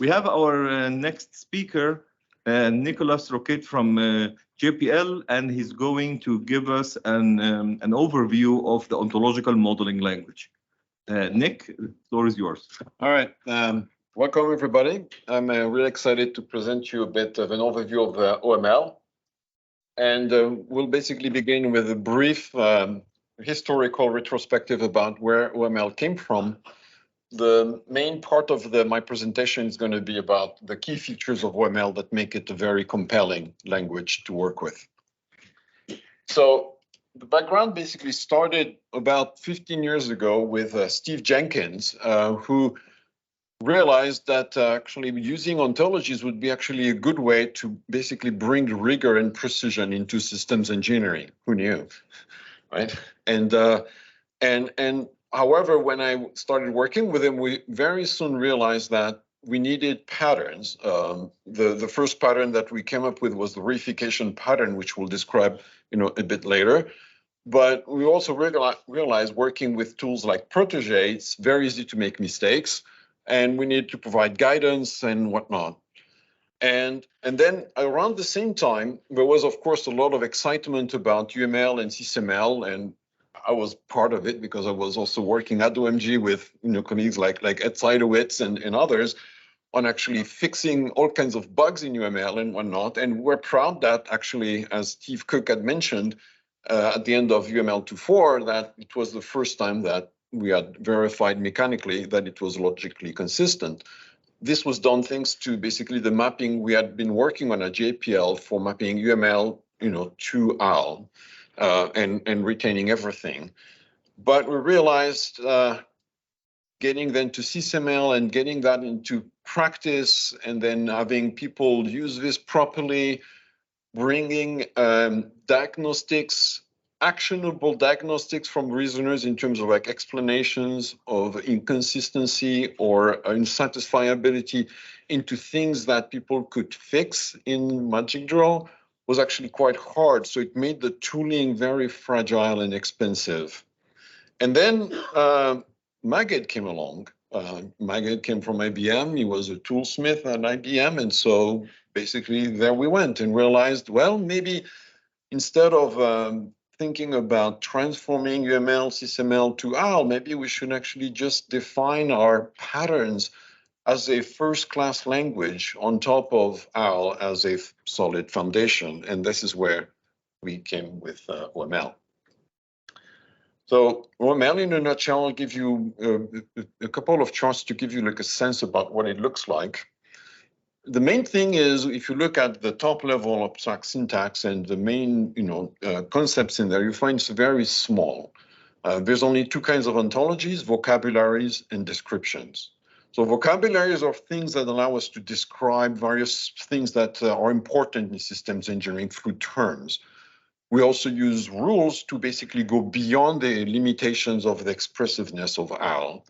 We have our next speaker, Nicolas Rouquette from JPL, and he's going to give us an overview of the ontological modeling language. Nick, the floor is yours. All right. Welcome, everybody. I'm really excited to present you a bit of an overview of OML. And we'll basically begin with a brief historical retrospective about where OML came from. The main part of my presentation is going to be about the key features of OML that make it a very compelling language to work with. So the background basically started about 15 years ago with Steve Jenkins, who realized that actually using ontologies would be actually a good way to basically bring rigor and precision into systems engineering. Who knew, right? And however, when I started working with him, we very soon realized that we needed patterns. The first pattern that we came up with was the reification pattern, which we'll describe, a bit later. But we also realized working with tools like Protege, it's very easy to make mistakes, and we need to provide guidance and whatnot. And then around the same time, there was, of course, a lot of excitement about UML and SysML, and I was part of it because I was also working at OMG with colleagues like Ed Seidowitz and others on actually fixing all kinds of bugs in UML and whatnot. And we're proud that actually, as Steve Cook had mentioned, at the end of UML 2.4, that it was the first time that we had verified mechanically that it was logically consistent. This was done thanks to basically the mapping we had been working on at JPL for mapping UML, to OWL. And retaining everything. But we realized getting then to SysML and getting that into practice and then having people use this properly, bringing diagnostics, actionable diagnostics from reasoners in terms of like explanations of inconsistency or unsatisfiability into things that people could fix in Magic Draw was actually quite hard. So it made the tooling very fragile and expensive. And then Maged came along. Maged came from IBM. He was a toolsmith at IBM. And so basically there we went and realized, well, maybe instead of thinking about transforming UML, SysML to OWL, maybe we should actually just define our patterns as a first-class language on top of OWL as a solid foundation. And this is where we came with OML. So OML, in a nutshell, I'll give you a couple of charts to give you like a sense about what it looks like. The main thing is, if you look at the top level abstract syntax and the main concepts in there, you find it's very small. There's only two kinds of ontologies, vocabularies and descriptions. So vocabularies are things that allow us to describe various things that are important in systems engineering through terms. We also use rules to basically go beyond the limitations of the expressiveness of OWL,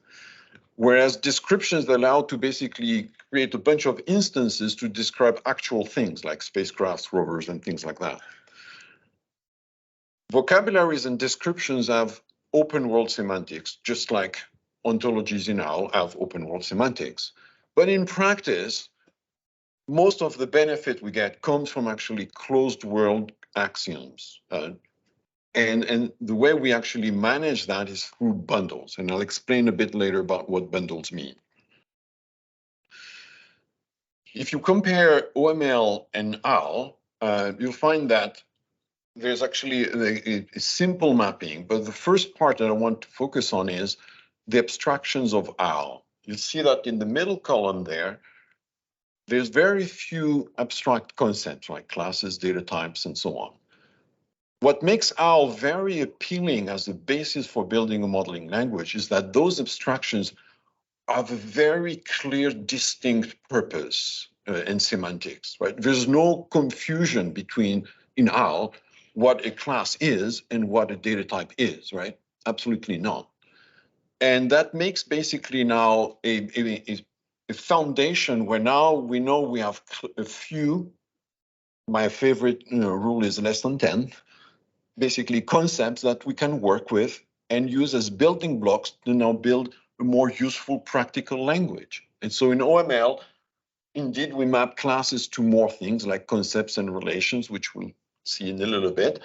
whereas descriptions allow to basically create a bunch of instances to describe actual things like spacecrafts, rovers, and things like that. Vocabularies and descriptions have open world semantics, just like ontologies in OWL have open world semantics. But in practice, most of the benefit we get comes from actually closed world axioms. And the way we actually manage that is through bundles. And I'll explain a bit later about what bundles mean. If you compare OML and OWL, you'll find that there's actually a simple mapping. But the first part that I want to focus on is the abstractions of OWL. You'll see that in the middle column there's very few abstract concepts like classes, data types, and so on. What makes OWL very appealing as the basis for building a modeling language is that those abstractions have a very clear, distinct purpose and semantics, right? There's no confusion between, in OWL, what a class is and what a data type is, right? Absolutely not. And that makes basically now a foundation where now we know we have a few, my favorite rule is less than 10, basically concepts that we can work with and use as building blocks to now build a more useful practical language. And so in OML, Indeed, we map classes to more things like concepts and relations, which we'll see in a little bit.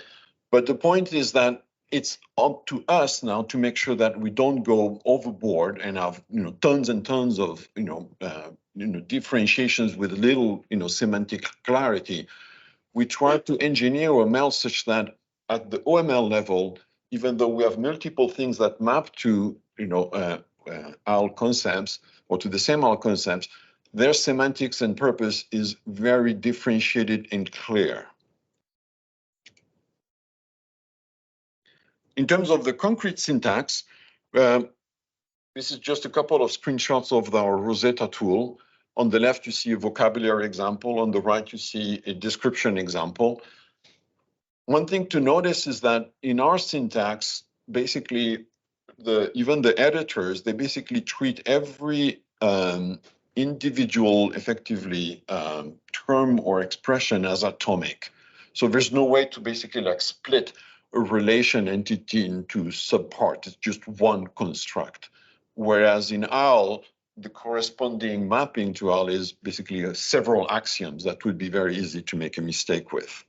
But the point is that it's up to us now to make sure that we don't go overboard and have tons and tons of differentiations with little semantic clarity. We try to engineer OML such that at the OML level, even though we have multiple things that map to OWL concepts or to the same OWL concepts, their semantics and purpose is very differentiated and clear. In terms of the concrete syntax, this is just a couple of screenshots of our Rosetta tool. On the left, you see a vocabulary example. On the right, you see a description example. One thing to notice is that in our syntax, basically, even the editors, they basically treat every individual, effectively, term or expression as atomic. So there's no way to basically like split a relation entity into subparts. It's just one construct. Whereas in OWL, the corresponding mapping to OWL is basically several axioms that would be very easy to make a mistake with.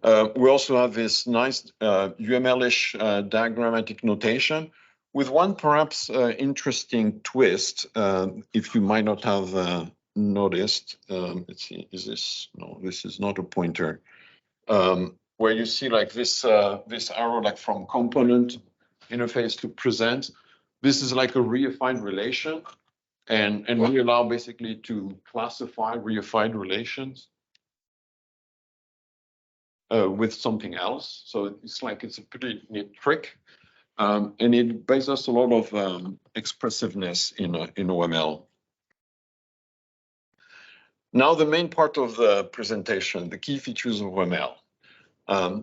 We also have this nice UML-ish diagrammatic notation with one perhaps interesting twist, if you might not have noticed. Let's see, is this? No, this is not a pointer. Where you see like this arrow like from component interface to present. This is like a reified relation, and we allow basically to classify reified relations with something else. So it's a pretty neat trick, and it brings us a lot of expressiveness in OML. Now the main part of the presentation, the key features of OML.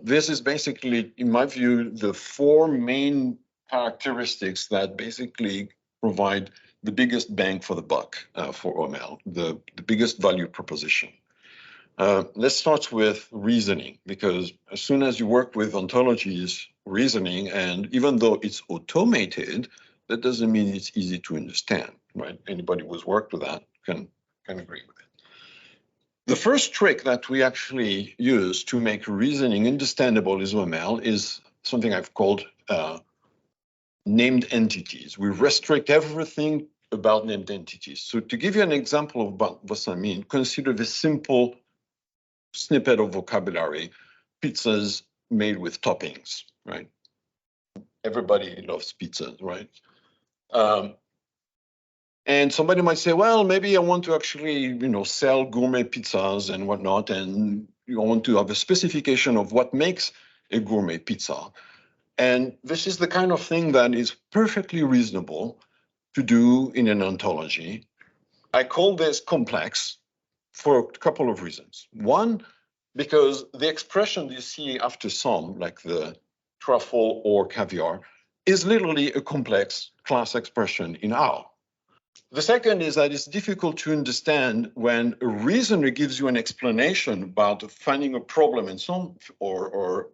This is basically, in my view, the four main characteristics that basically provide the biggest bang for the buck for OML, the biggest value proposition. Let's start with reasoning, because as soon as you work with ontologies, reasoning, and even though it's automated, that doesn't mean it's easy to understand, right? Anybody who's worked with that can agree with it. The first trick that we actually use to make reasoning understandable in OML is something I've called named entities. We restrict everything about named entities. So to give you an example of what I mean, consider this simple snippet of vocabulary: pizzas made with toppings, right? Everybody loves pizzas, right? And somebody might say, well, maybe I want to actually, sell gourmet pizzas and whatnot, and you want to have a specification of what makes a gourmet pizza. And this is the kind of thing that is perfectly reasonable to do in an ontology. I call this complex for a couple of reasons. One, because the expression you see after some, like the truffle or caviar, is literally a complex class expression in OWL. The second is that it's difficult to understand when a reasoner gives you an explanation about finding a problem and so or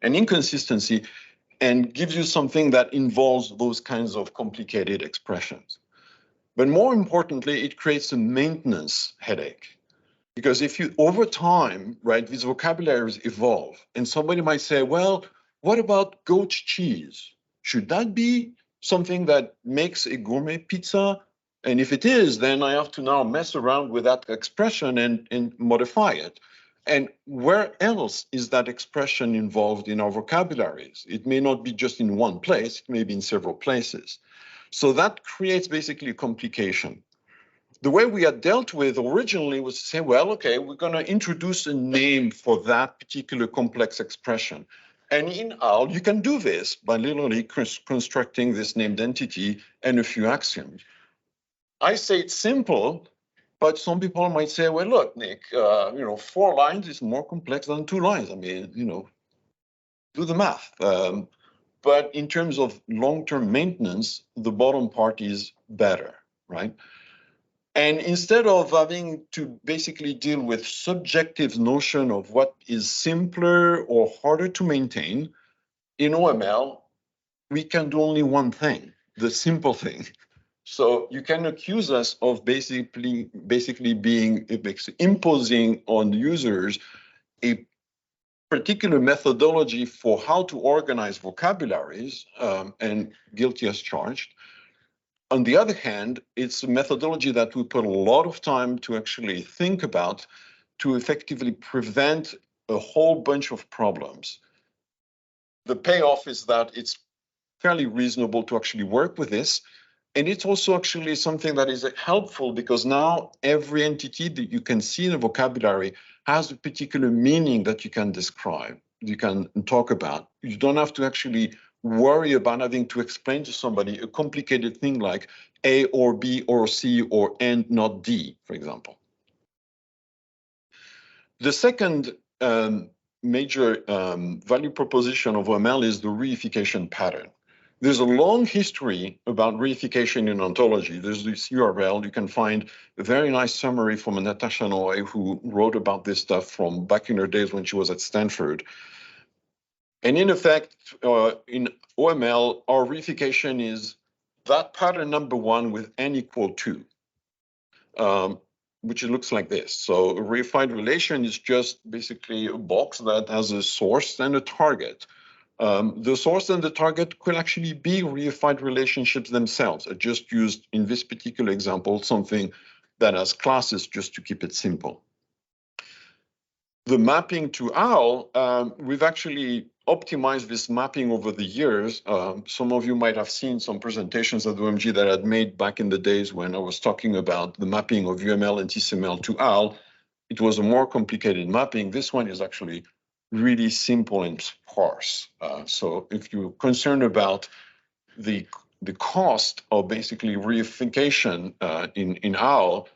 an inconsistency, and gives you something that involves those kinds of complicated expressions. But more importantly, it creates a maintenance headache. Because if you, over time, right, these vocabularies evolve, and somebody might say, well, what about goat cheese? Should that be something that makes a gourmet pizza? And if it is, then I have to now mess around with that expression and modify it. And where else is that expression involved in our vocabularies? It may not be just in one place, it may be in several places. So that creates basically complication. The way we had dealt with originally was to say, well, okay, we're going to introduce a name for that particular complex expression. And in OWL, you can do this by literally constructing this named entity and a few axioms. I say it's simple, but some people might say, well, look, Nick, 4 lines is more complex than 2 lines. I mean, do the math. But in terms of long-term maintenance, the bottom part is better, right? And instead of having to basically deal with subjective notion of what is simpler or harder to maintain, in OML, we can do only one thing, the simple thing. So you can accuse us of basically being imposing on users a particular methodology for how to organize vocabularies, and guilty as charged. On the other hand, it's a methodology that we put a lot of time to actually think about to effectively prevent a whole bunch of problems. The payoff is that it's fairly reasonable to actually work with this. And it's also actually something that is helpful because now every entity that you can see in a vocabulary has a particular meaning that you can describe, you can talk about. You don't have to actually worry about having to explain to somebody a complicated thing like A or B or C or N, not D, for example. The second major value proposition of OML is the reification pattern. There's a long history about reification in ontology. There's this URL. You can find a very nice summary from Natasha Noy, who wrote about this stuff from back in her days when she was at Stanford. And in effect, in OML, our reification is that pattern number one with n equal 2. Which it looks like this. So a reified relation is just basically a box that has a source and a target. The source and the target could actually be reified relationships themselves. I just used, in this particular example, something that has classes just to keep it simple. The mapping to OWL, we've actually optimized this mapping over the years. Some of you might have seen some presentations at OMG that I had made back in the days when I was talking about the mapping of UML and TCML to OWL. It was a more complicated mapping. This one is actually really simple and sparse. So if you're concerned about the cost of basically reification in OWL,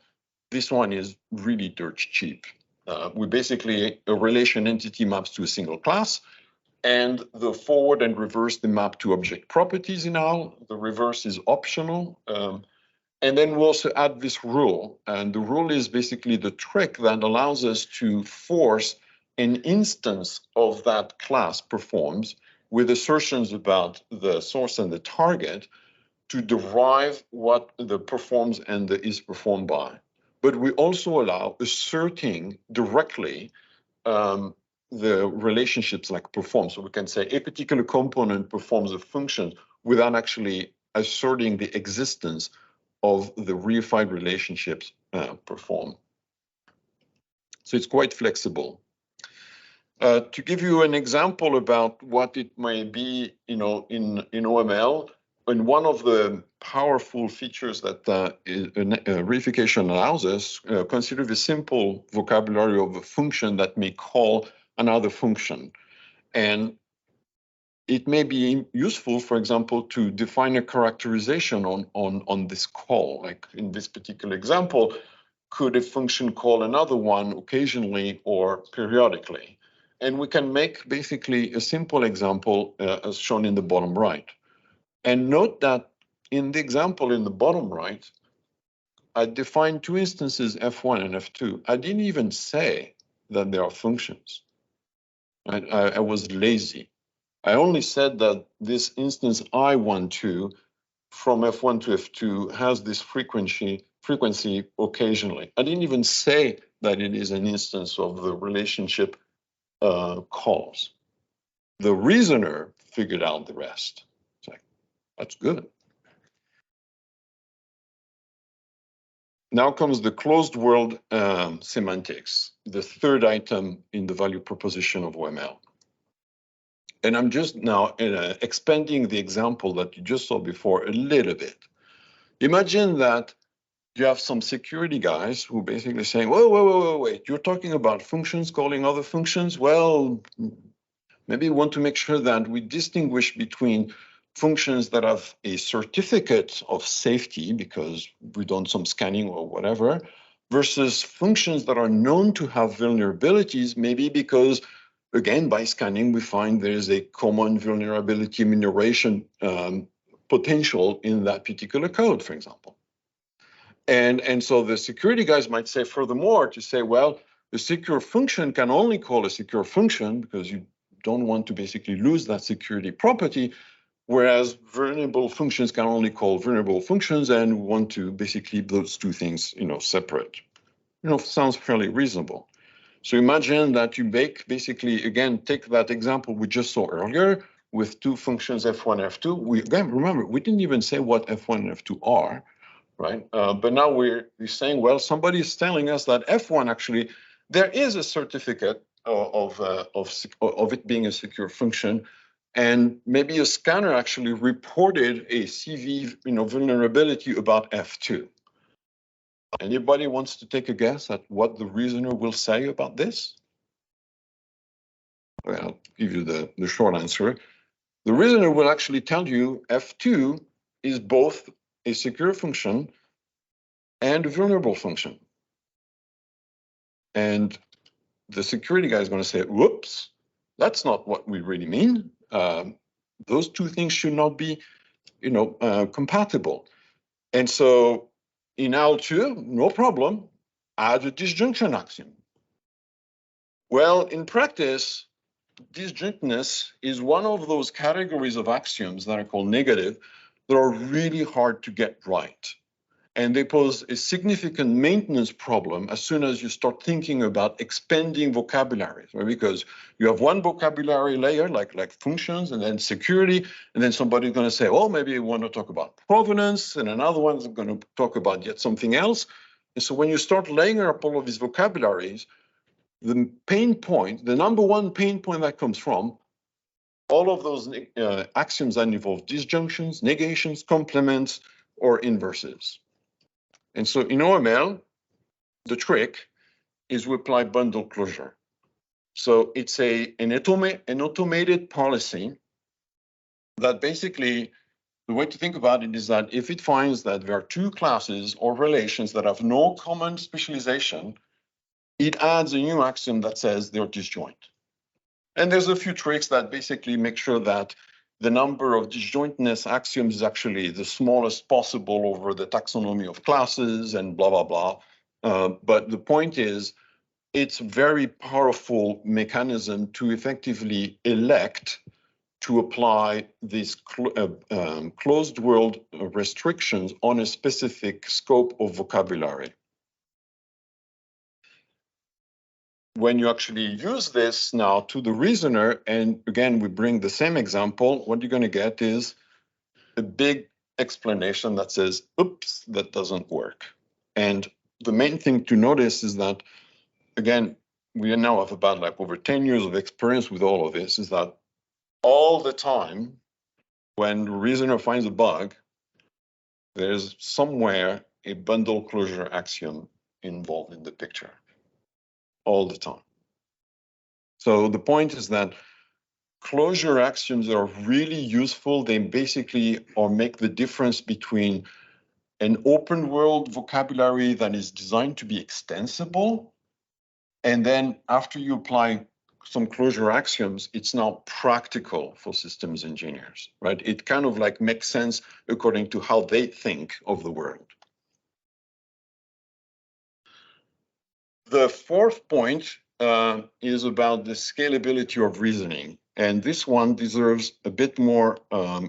this one is really dirt cheap. We basically, a relation entity maps to a single class, and the forward and reverse, they map to object properties in OWL. The reverse is optional. And then we also add this rule. And the rule is basically the trick that allows us to force an instance of that class performs with assertions about the source and the target to derive what the performs and the is performed by. But we also allow asserting directly the relationships like perform. So we can say a particular component performs a function without actually asserting the existence of the reified relationships performed. So it's quite flexible. To give you an example about what it may be, in OML, and one of the powerful features that reification allows us, consider the simple vocabulary of a function that may call another function. And it may be useful, for example, to define a characterization on this call. Like in this particular example, could a function call another one occasionally or periodically? And we can make basically a simple example as shown in the bottom right. And note that in the example in the bottom right, I defined two instances, F1 and F2. I didn't even say that they are functions. I was lazy. I only said that this instance I12 from F1 to F2 has this frequency occasionally. I didn't even say that it is an instance of the relationship calls. The reasoner figured out the rest. It's like, that's good. Now comes the closed world semantics, the third item in the value proposition of OML. And I'm just now expanding the example that you just saw before a little bit. Imagine that you have some security guys who basically saying, wait, you're talking about functions calling other functions? Well, maybe we want to make sure that we distinguish between functions that have a certificate of safety because we've done some scanning or whatever, versus functions that are known to have vulnerabilities, maybe because, again, by scanning, we find there's a common vulnerability minoration potential in that particular code, for example. And so the security guys might say, furthermore, to say, well, the secure function can only call a secure function because you don't want to basically lose that security property. whereas vulnerable functions can only call vulnerable functions, and we want to basically keep those two things, separate. Sounds fairly reasonable. So imagine that you basically, again, take that example we just saw earlier with two functions f1, f2. Again, remember, we didn't even say what f1 and f2 are, right? But now we're saying, well, somebody is telling us that f1 actually, there is a certificate of it being a secure function, and maybe a scanner actually reported a CV vulnerability about f2. Anybody wants to take a guess at what the reasoner will say about this? Well, I'll give you the short answer. The reasoner will actually tell you f2 is both a secure function and a vulnerable function. And the security guy is going to say, whoops, that's not what we really mean. Those two things should not be, compatible. And so in L2, no problem, add a disjunction axiom. Well, in practice, disjunctness is one of those categories of axioms that are called negative that are really hard to get right. And they pose a significant maintenance problem as soon as you start thinking about expanding vocabularies, right? Because you have one vocabulary layer like functions and then security, and then somebody's going to say, oh, maybe you want to talk about provenance, and another one's going to talk about yet something else. And so when you start laying up all of these vocabularies, the pain point, the number one pain point that comes from all of those axioms that involve disjunctions, negations, complements, or inverses. And so in OML, the trick is we apply bundle closure. So it's an automated policy that basically, the way to think about it is that if it finds that there are two classes or relations that have no common specialization, it adds a new axiom that says they're disjoint. And there's a few tricks that basically make sure that the number of disjointness axioms is actually the smallest possible over the taxonomy of classes and blah, blah, blah. But the point is, it's a very powerful mechanism to effectively elect to apply these closed world restrictions on a specific scope of vocabulary. When you actually use this now to the reasoner, and again, we bring the same example, what you're going to get is a big explanation that says, oops, that doesn't work. And the main thing to notice is that, again, we now have about like over 10 years of experience with all of this, is that all the time when the reasoner finds a bug, there's somewhere a bundle closure axiom involved in the picture. All the time. So the point is that closure axioms are really useful. They basically make the difference between an open world vocabulary that is designed to be extensible, and then after you apply some closure axioms, it's now practical for systems engineers, right? It kind of like makes sense according to how they think of the world. The fourth point is about the scalability of reasoning. And this one deserves a bit more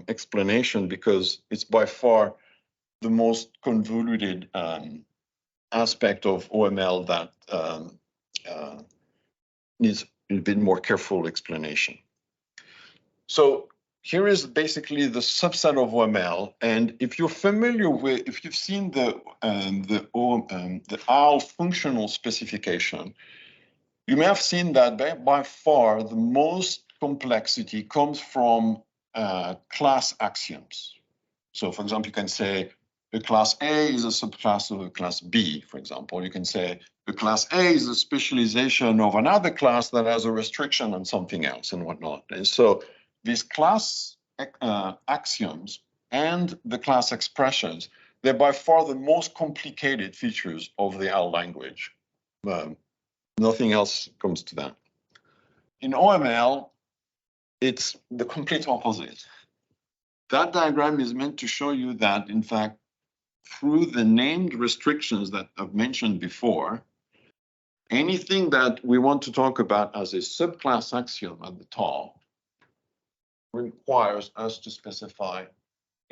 explanation because it's by far the most convoluted aspect of OML that needs a bit more careful explanation. So here is basically the subset of OML, and if you're familiar with, if you've seen the OL functional specification, you may have seen that by far the most complexity comes from class axioms. So, for example, you can say a class A is a subclass of a class B, for example. You can say a class A is a specialization of another class that has a restriction on something else and whatnot. And so these class axioms and the class expressions, they're by far the most complicated features of the OL language. Nothing else comes to that. In OML, it's the complete opposite. That diagram is meant to show you that, in fact, through the named restrictions that I've mentioned before, anything that we want to talk about as a subclass axiom at the top, requires us to specify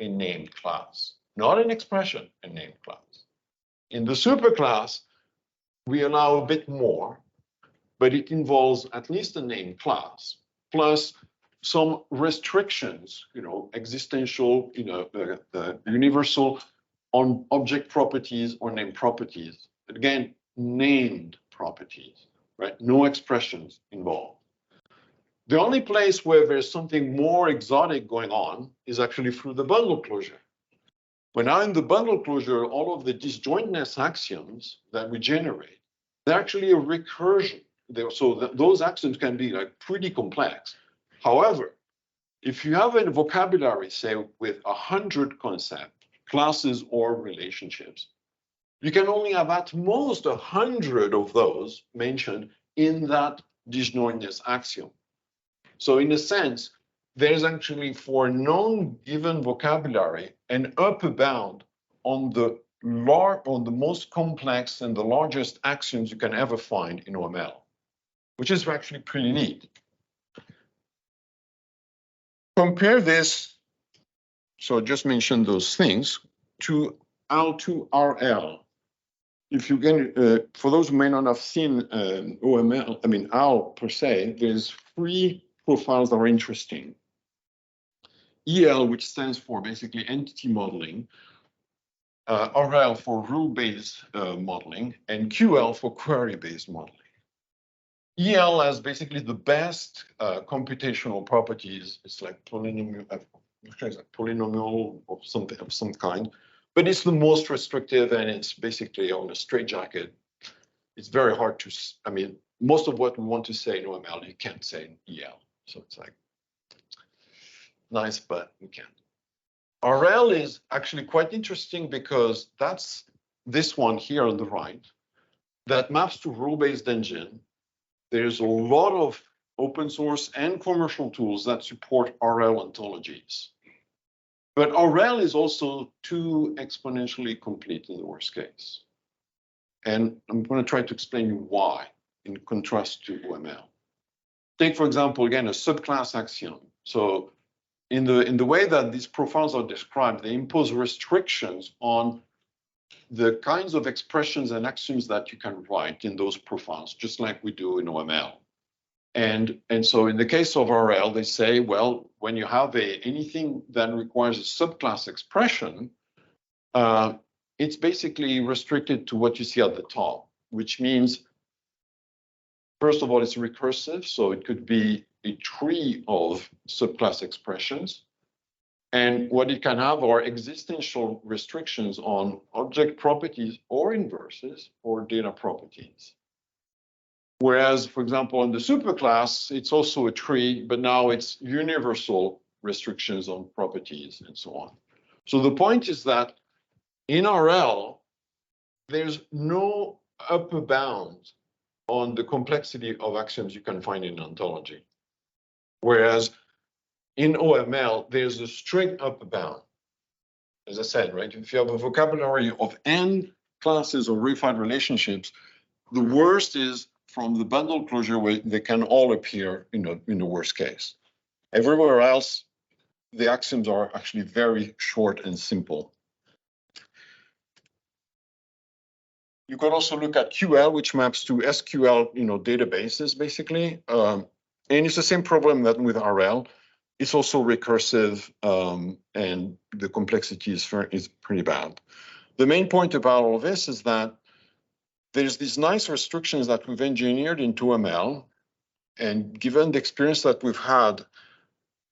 a named class, not an expression, a named class. In the superclass, we allow a bit more, but it involves at least a named class, plus some restrictions, existential, universal on object properties or named properties. Again, named properties, right? No expressions involved. The only place where there's something more exotic going on is actually through the bundle closure. When now in the bundle closure, all of the disjointness axioms that we generate, they're actually a recursion. Those axioms can be like pretty complex. However, if you have a vocabulary, say, with 100 concepts, classes or relationships, you can only have at most 100 of those mentioned in that disjointness axiom. So in a sense, there's actually for known given vocabulary an upper bound on the most complex and the largest axioms you can ever find in OML, which is actually pretty neat. Compare this, so I just mentioned those things, to Al2RL. If you can, for those who may not have seen OML, I mean Al per se, there's 3 profiles that are interesting. EL, which stands for basically entity modeling, RL for rule-based modeling, and QL for query-based modeling. EL has basically the best computational properties. It's like polynomial of some kind, but it's the most restrictive, and it's basically on a straitjacket. It's very hard to, I mean, most of what we want to say in OML, you can't say in EL. So it's like, nice, but we can't. RL is actually quite interesting because that's this one here on the right that maps to rule-based engine. There's a lot of open source and commercial tools that support RL ontologies. But RL is also too exponentially complete in the worst case. And I'm going to try to explain you why in contrast to OML. Take, for example, again, a subclass axiom. So in the way that these profiles are described, they impose restrictions on the kinds of expressions and axioms that you can write in those profiles, just like we do in OML. And so in the case of RL, they say, well, when you have anything that requires a subclass expression, it's basically restricted to what you see at the top, which means, first of all, it's recursive. So it could be a tree of subclass expressions. And what it can have are existential restrictions on object properties or inverses or data properties. Whereas, for example, in the superclass, it's also a tree, but now it's universal restrictions on properties and so on. So the point is that in RL, there's no upper bound on the complexity of axioms you can find in ontology. Whereas in OML, there's a strict upper bound. As I said, right? If you have a vocabulary of n classes or refined relationships, the worst is from the bundle closure where they can all appear in the worst case. Everywhere else, the axioms are actually very short and simple. You could also look at QL, which maps to SQL, databases, basically. And it's the same problem that with RL. It's also recursive, and the complexity is pretty bad. The main point about all this is that there's these nice restrictions that we've engineered into ML, and given the experience that we've had,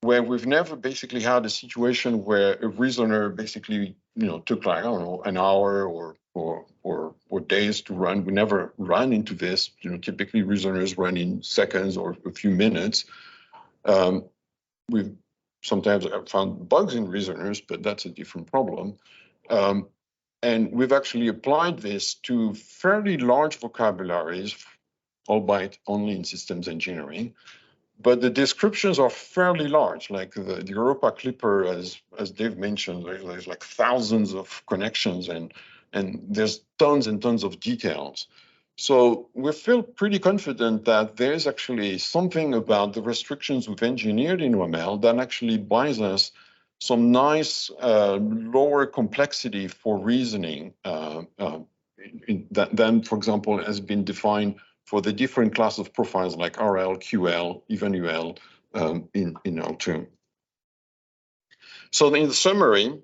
where we've never basically had a situation where a reasoner basically, took like, I don't know, an hour or days to run. We never run into this. Typically reasoners run in seconds or a few minutes. We've sometimes found bugs in reasoners, but that's a different problem. And we've actually applied this to fairly large vocabularies, albeit only in systems engineering. But the descriptions are fairly large, like the Europa Clipper, as Dave mentioned, there's like thousands of connections and there's tons and tons of details. So we feel pretty confident that there's actually something about the restrictions we've engineered in OML that actually buys us some nice lower complexity for reasoning than, for example, has been defined for the different class of profiles like RL, QL, even UL in L2. So in the summary,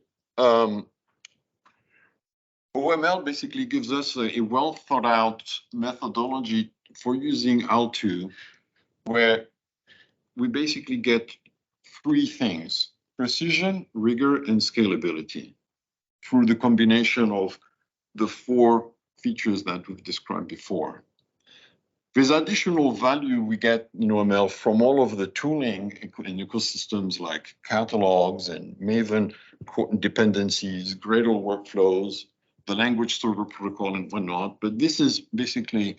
OML basically gives us a well thought out methodology for using L2, where we basically get three things: precision, rigor, and scalability through the combination of the four features that we've described before. There's additional value we get in OML from all of the tooling in ecosystems like catalogs and Maven dependencies, Gradle workflows, the language server protocol and whatnot. But this is basically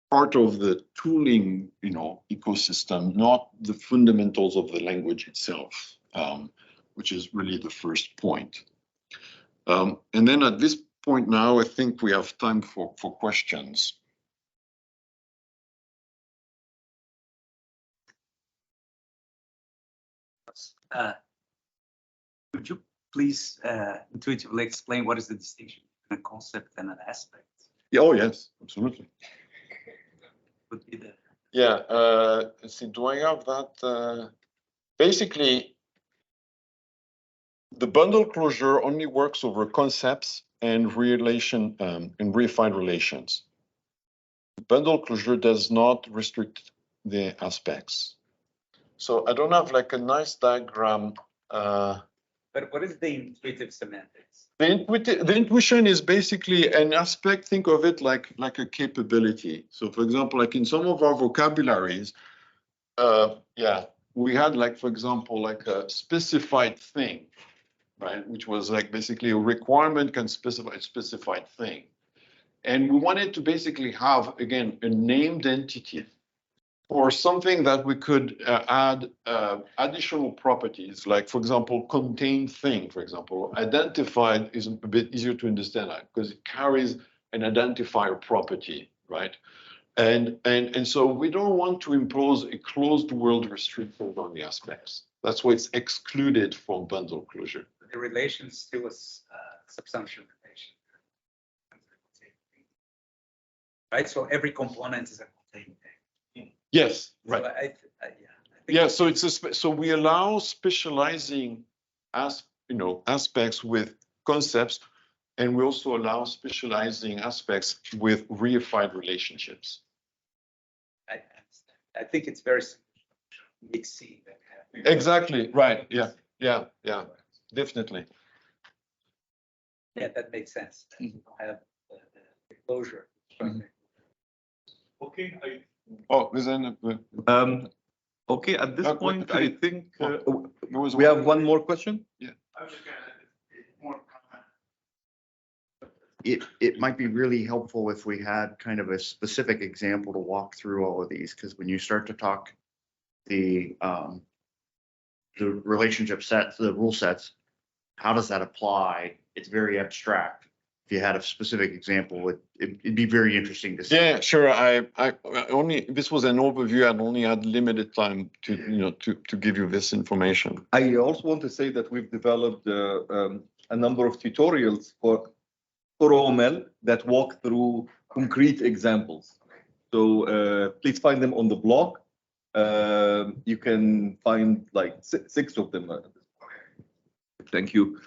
part of the tooling, ecosystem, not the fundamentals of the language itself, which is really the first point. And then at this point now, I think we have time for questions. Could you please intuitively explain what is the distinction between a concept and an aspect? Yeah, oh, yes, absolutely. Would be the... Yeah, let's see, do I have that? Basically, the bundle closure only works over concepts and relation and reified relations. Bundle closure does not restrict the aspects. So I don't have like a nice diagram. But what is the intuitive semantics? The intuition is basically an aspect. Think of it like a capability. So for example, like in some of our vocabularies, we had like, for example, like a specified thing, right? Which was like basically a requirement can specify a specified thing. And we wanted to basically have, again, a named entity or something that we could add additional properties, like, for example, contained thing, for example. Identified is a bit easier to understand because it carries an identifier property, right? And so we don't want to impose a closed world restriction on the aspects. That's why it's excluded from bundle closure. The relation still is subsumption relation. Right, so every component is a contained thing. Yes, right. So So it's so we allow specializing aspects with concepts, and we also allow specializing aspects with reified relationships. I think it's very mixing. Exactly. Right. Yeah. Definitely. Yeah, that makes sense. You don't have the closure. Okay. Oh, is there Okay, at this point, could I it- think we we have one more question. Yeah. It might be really helpful if we had kind of a specific example to walk through all of these, because when you start to talk the relationship sets, the rule sets, how does that apply? It's very abstract. If you had a specific example, it'd be very interesting to see. Yeah, sure. I only, this was an overview. I only had limited time to give you this information. I also want to say that we've developed a number of tutorials for OML that walk through concrete examples. So please find them on the blog. You can find like 6 of them. Thank you.